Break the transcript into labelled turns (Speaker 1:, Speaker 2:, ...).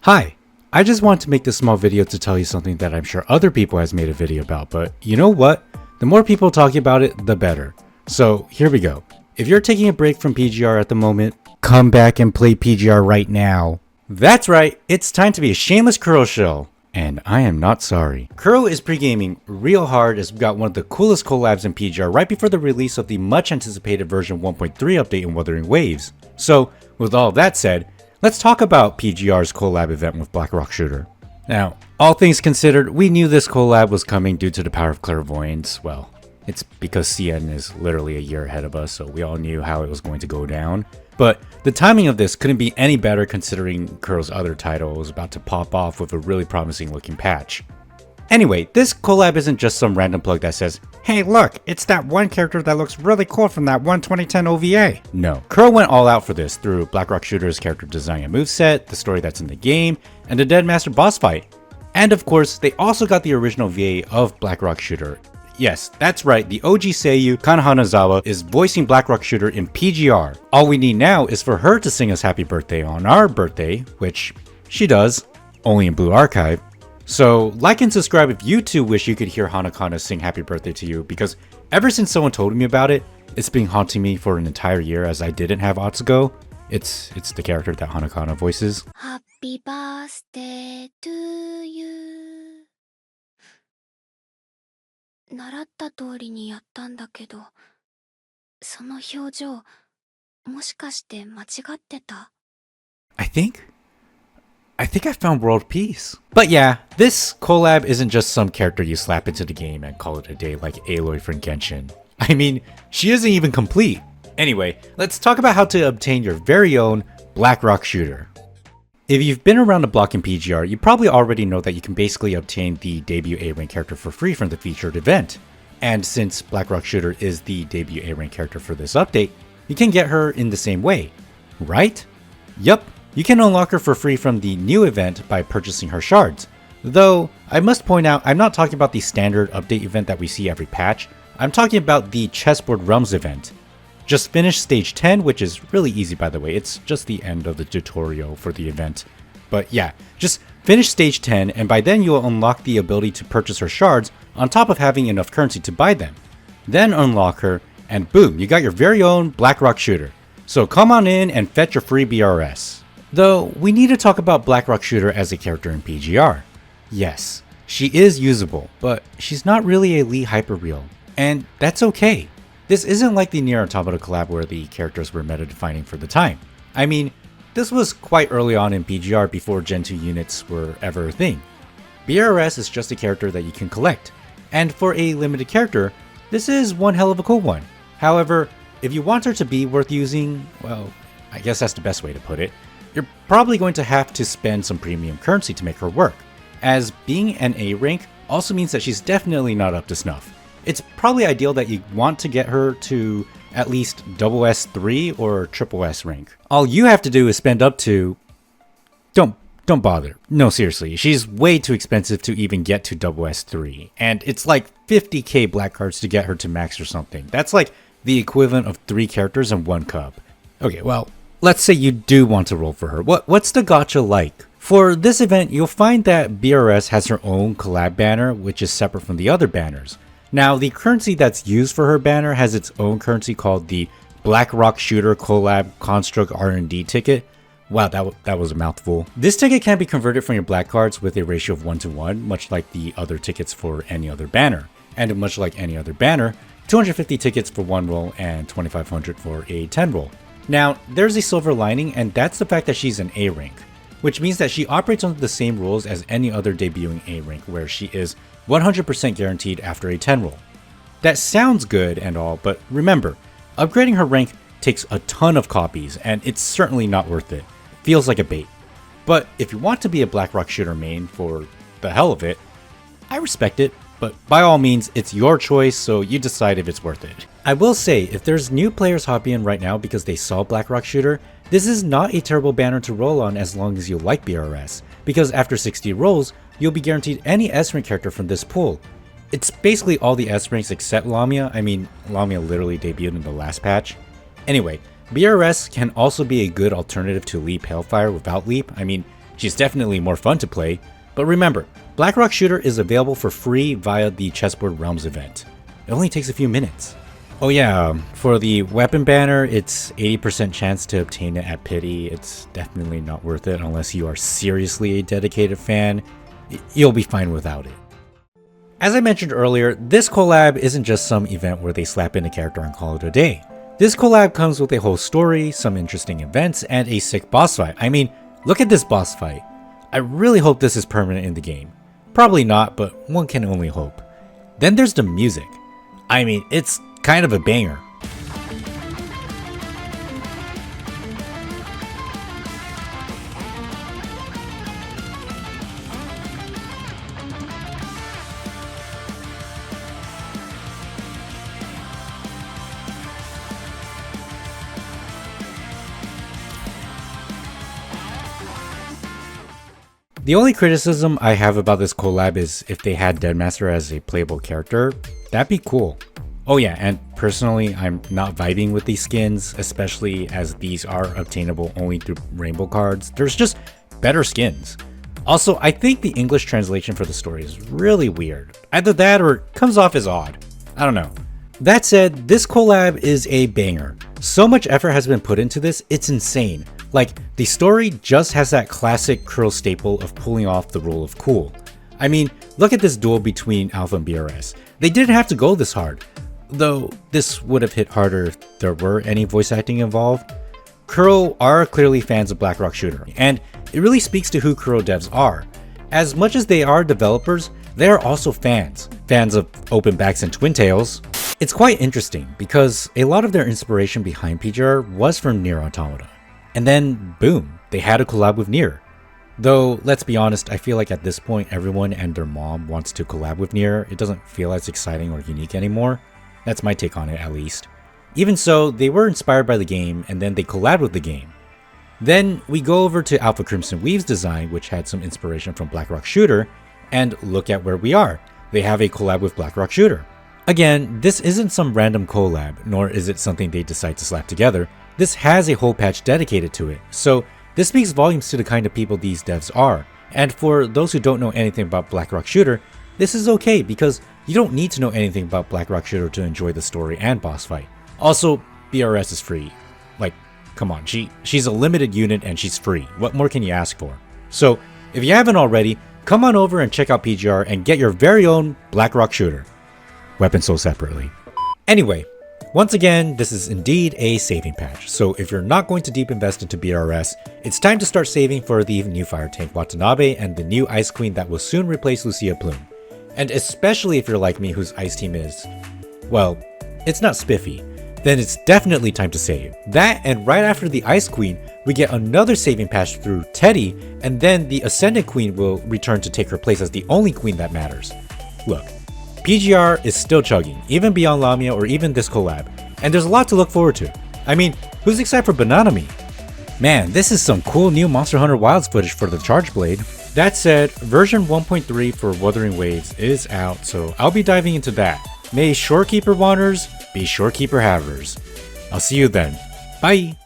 Speaker 1: Hi, I just want to make this small video to tell you something that I'm sure other people has made a video about, but you know what? The more people talking about it, the better. So here we go. If you're taking a break from PGR at the moment, come back and play PGR right now. That's right, it's time to be a shameless Kuro shill. And I am not sorry. Kuro is pre-gaming real hard as we got one of the coolest collabs in PGR right before the release of the much anticipated version 1.3 update in Wuthering Waves. So, with all that said, let's talk about PGR's collab event with Black Rock Shooter. Now, all things considered, we knew this collab was coming due to the power of clairvoyance. Well, it's because CN is literally a year ahead of us, so we all knew how it was going to go down. But the timing of this couldn't be any better considering Kuro's other title was about to pop off with a really promising looking patch. Anyway, this collab isn't just some random plug that says, "Hey look, it's that one character that looks really cool from that one 2010 OVA. No, Kuro went all out for this through Black Rock Shooter's character design and moveset, the story that's in the game, and the Dead Master boss fight. And of course, they also got the original VA of Black Rock Shooter. Yes, that's right, the OG Seiyu, Kana Hanazawa, is voicing Black Rock Shooter in PGR. All we need now is for her to sing us happy birthday on our birthday, which she does, only in Blue Archive. So like and subscribe if you too wish you could hear Hanakana sing happy birthday to you, because ever since someone told me about it, it's been haunting me for an entire year as I didn't have Atsuko. It's the character that Hanakana voices.
Speaker 2: Happy birthday to you. 習った通りにやったんだけど、その表情、もしかして間違ってた?
Speaker 1: I think I found world peace. But yeah, this collab isn't just some character you slap into the game and call it a day like Aloy from Genshin. I mean, she isn't even complete. Anyway, let's talk about how to obtain your very own Black Rock Shooter. If you've been around the block in PGR, you probably already know that you can basically obtain the debut A-rank character for free from the featured event. And since Black Rock Shooter is the debut A-rank character for this update, you can get her in the same way, right? Yup, you can unlock her for free from the new event by purchasing her shards. Though, I must point out, I'm not talking about the standard update event that we see every patch, I'm talking about the Chessboard Realms event. Just finish stage 10, which is really easy by the way, it's just the end of the tutorial for the event. But yeah, just finish stage 10 and by then you'll unlock the ability to purchase her shards on top of having enough currency to buy them. Then unlock her and boom, you got your very own Black Rock Shooter. So come on in and fetch your free BRS. Though, we need to talk about Black Rock Shooter as a character in PGR. Yes, she is usable, but she's not really a Lee Hyperreal, and that's okay. This isn't like the Nier Automata collab where the characters were meta-defining for the time. I mean, this was quite early on in PGR before Gen 2 units were ever a thing. BRS is just a character that you can collect, and for a limited character, this is one hell of a cool one. However, if you want her to be worth using, well, I guess that's the best way to put it, you're probably going to have to spend some premium currency to make her work, as being an A rank also means that she's definitely not up to snuff. It's probably ideal that you want to get her to at least SS3 or SSS rank. All you have to do is spend up to... Don't bother. No, seriously, she's way too expensive to even get to SS3, and it's like 50k black cards to get her to max or something. That's like the equivalent of 3 characters and 1 cup. Okay, well, let's say you do want to roll for her. What's the gacha like? For this event, you'll find that BRS has her own collab banner, which is separate from the other banners. Now, the currency that's used for her banner has its own currency called the Black Rock Shooter Collab Construct R&D ticket. Wow, that was a mouthful. This ticket can be converted from your black cards with a ratio of 1:1, much like the other tickets for any other banner. And much like any other banner, 250 tickets for 1 roll and 2,500 for a 10 roll. Now, there's a silver lining, and that's the fact that she's an A rank, which means that she operates under the same rules as any other debuting A rank, where she is 100% guaranteed after a 10 roll. That sounds good and all, but remember, upgrading her rank takes a ton of copies, and it's certainly not worth it. It feels like a bait. But if you want to be a Black Rock Shooter main for the hell of it, I respect it, but by all means, it's your choice, so you decide if it's worth it. I will say, if there's new players hopping in right now because they saw Black Rock Shooter, this is not a terrible banner to roll on as long as you like BRS, because after 60 rolls, you'll be guaranteed any S-rank character from this pool. It's basically all the S-ranks except Lamia. I mean, Lamia literally debuted in the last patch. Anyway, BRS can also be a good alternative to Leap Hailfire without Leap. I mean, She's definitely more fun to play, but remember, Blackrock Shooter is available for free via the Chessboard Realms event. It only takes a few minutes. Oh yeah, for the weapon banner, it's 80% chance to obtain it at Pity. It's definitely not worth it unless you are seriously a dedicated fan. You'll be fine without it. As I mentioned earlier, this collab isn't just some event where they slap in a character and call it a day. This collab comes with a whole story, some interesting events, and a sick boss fight. I mean, look at this boss fight. I really hope this is permanent in the game. Probably not, but one can only hope. Then there's the music. I mean, it's kind of a banger. The only criticism I have about this collab is if they had Deadmaster as a playable character, that'd be cool. Oh yeah, and personally, I'm not vibing with these skins, especially as these are obtainable only through rainbow cards. There's just better skins. Also, I think the English translation for the story is really weird. Either that or it comes off as odd. I don't know. That said, this collab is a banger. So much effort has been put into this, it's insane. Like, the story just has that classic Curl staple of pulling off the role of cool. I mean, look at this duel between Alpha and BRS. They didn't have to go this hard. Though, this would have hit harder if there were any voice acting involved. Curl are clearly fans of Blackrock Shooter, and it really speaks to who Curl devs are. As much as they are developers, they are also fans. Fans of Open Backs and Twin Tails. It's quite interesting, because a lot of their inspiration behind PGR was from Nier Automata. And then, boom, they had a collab with Nier. Though, let's be honest, I feel like at this point everyone and their mom wants to collab with Nier. It doesn't feel as exciting or unique anymore. That's my take on it, at least. Even so, they were inspired by the game, and then they collabed with the game. Then, we go over to Alpha Crimson Weave's design, which had some inspiration from Blackrock Shooter, and look at where we are. They have a collab with Blackrock Shooter. Again, this isn't some random collab, nor is it something they decide to slap together. This has a whole patch dedicated to it, so this speaks volumes to the kind of people these devs are. And for those who don't know anything about Blackrock Shooter, this is okay because you don't need to know anything about Blackrock Shooter to enjoy the story and boss fight. Also, BRS is free. Like, come on, she's a limited unit and she's free. What more can you ask for? So, if you haven't already, come on over and check out PGR and get your very own Blackrock Shooter. Weapons sold separately. Anyway, once again, this is indeed a saving patch, so if you're not going to deep invest into BRS, it's time to start saving for the new Fire Tank Watanabe and the new Ice Queen that will soon replace Lucia Plume. And especially if you're like me whose Ice team is, well, it's not spiffy, then it's definitely time to save. That, and right after the Ice Queen, we get another saving patch through Teddy, and then the Ascendant Queen will return to take her place as the only queen that matters. Look, PGR is still chugging, even beyond Lamia or even this collab, and there's a lot to look forward to. I mean, who's excited for Banana Me? Man, this is some cool new Monster Hunter Wilds footage for the Charge Blade. That said, version 1.3 for Wuthering Waves is out, so I'll be diving into that. May Shorekeeper Wanners be Shorekeeper Havers. I'll see you then. Bye!